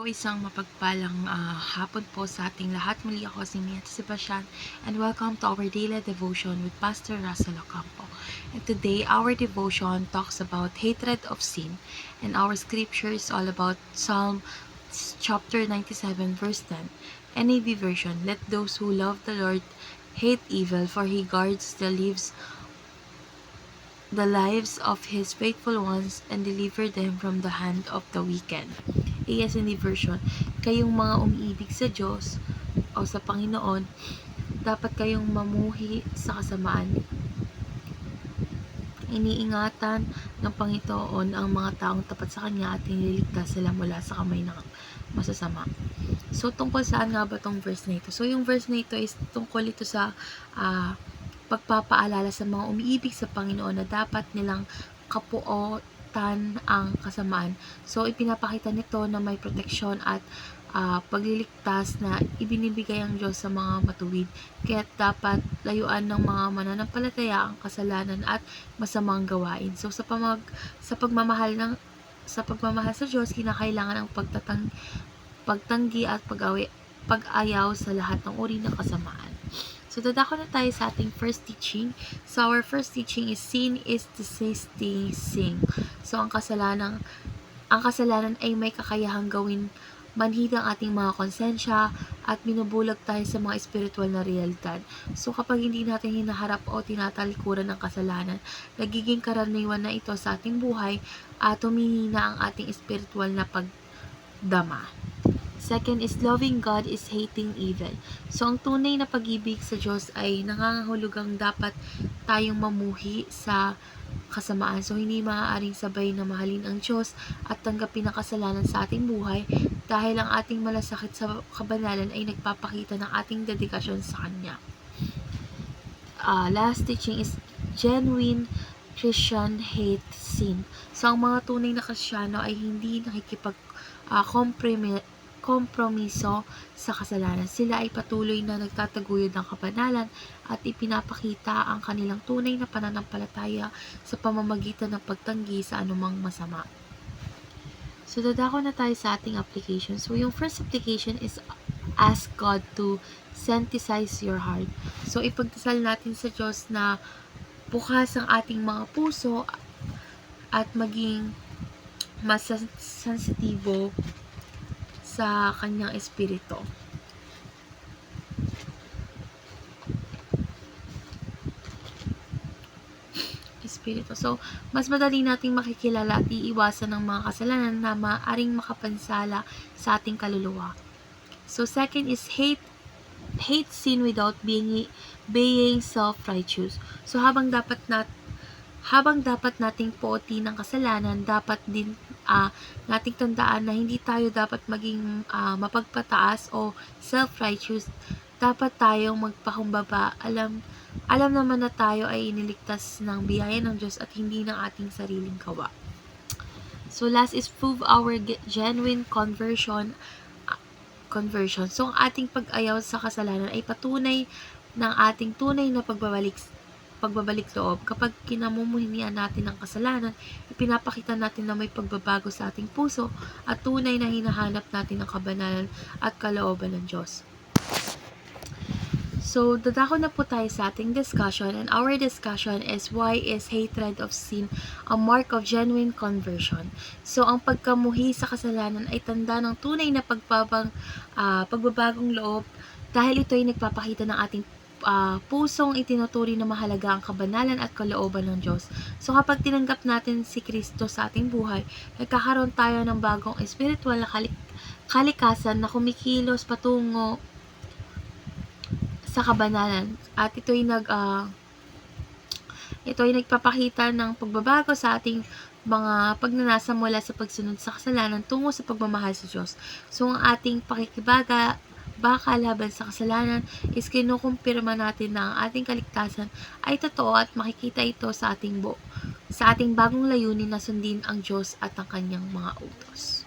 Isang mapagpalang hapon po sa ating lahat. Muli ako si Mia Sebastian and welcome to our daily devotion with Pastor Russell Ocampo. And today, our devotion talks about hatred of sin, and our scripture is all about Psalm chapter 97 verse 10. NAV version, let those who love the Lord hate evil, for He guards the lives of His faithful ones and deliver them from the hand of the wicked. ASND version, kayong mga umiibig sa Diyos o sa Panginoon, dapat kayong mamuhi sa kasamaan. Iniingatan ng Panginoon ang mga taong tapat sa Kanya at nililigtas sila mula sa kamay ng masasama. So, tungkol saan nga ba tong verse na ito? So, yung verse na ito is tungkol ito sa pagpapaalala sa mga umiibig sa Panginoon na dapat nilang kapuotan ang kasamaan. So, ipinapakita nito na may proteksyon at pagliligtas na ibinibigay ang Diyos sa mga matuwid. Kaya dapat layuan ng mga mananampalataya ang kasalanan at masamang gawain. So, sa pagmamahal sa Diyos, kinakailangan ang pagtanggi at pag-ayaw sa lahat ng uri ng kasamaan. So, dadako na tayo sa ating first teaching. So, our first teaching is sin is desisting sin. So, ang kasalanan ay may kakayahang gawin manhid ang ating mga konsensya at binubulag tayo sa mga espiritual na realidad. So, kapag hindi natin hinaharap o tinatalikuran ng kasalanan, nagiging karaniwan na ito sa ating buhay at humihina ang ating espiritual na pagdama. Second is loving God is hating evil. So, ang tunay na pag-ibig sa Diyos ay nangangahulugang dapat tayong mamuhi sa kasamaan. So, hindi maaaring sabay na mahalin ang Diyos at tanggapin ang kasalanan sa ating buhay dahil ang ating malasakit sa kabanalan ay nagpapakita ng ating dedikasyon sa Kanya. Last teaching is genuine Christian hate sin. So, ang mga tunay na Kristiyano ay hindi kompromiso sa kasalanan. Sila ay patuloy na nagtataguyod ng kabanalan at ipinapakita ang kanilang tunay na pananampalataya sa pamamagitan ng pagtanggi sa anumang masama. So, dadako na tayo sa ating application. So, yung first application is ask God to sensitize your heart. So, ipagdasal natin sa Diyos na bukas ang ating mga puso at maging mas sensitibo sa kanyang espiritu. So, mas madali nating makikilala at iiwasan ng mga kasalanan na maaaring makapansala sa ating kaluluwa. So, second is hate sin without being self-righteous. So, habang dapat nating puotin ng kasalanan, dapat din nating tandaan na hindi tayo dapat maging mapagpataas o self-righteous. Dapat tayong magpakumbaba. Alam naman na tayo ay iniligtas ng biyaya ng Diyos at hindi ng ating sariling gawa. So, last is prove our genuine conversion. So, ang ating pag-ayaw sa kasalanan ay patunay ng ating tunay na pagbabalik loob. Kapag kinamumuhian natin ang kasalanan, ipinapakita natin na may pagbabago sa ating puso at tunay na hinahanap natin ang kabanalan at kalooban ng Diyos. So, dadako na po tayo sa ating discussion, and our discussion is why is hatred of sin a mark of genuine conversion. So, ang pagkamuhi sa kasalanan ay tanda ng tunay na pagbabagong loob dahil ito ay nagpapakita ng ating pusong itinuturi na mahalaga ang kabanalan at kalooban ng Diyos. So, kapag tinanggap natin si Kristo sa ating buhay, nagkakaroon tayo ng bagong espiritual na kalikasan na kumikilos patungo sa kabanalan. At ito ay nagpapakita ng pagbabago sa ating mga pagnanasa mula sa pagsunod sa kasalanan tungo sa pagmamahal sa Diyos. So, ang ating pakikibaka laban sa kasalanan is kinukumpirma natin na ang ating kaligtasan ay totoo at makikita ito sa ating bagong layunin na sundin ang Diyos at ang kanyang mga utos.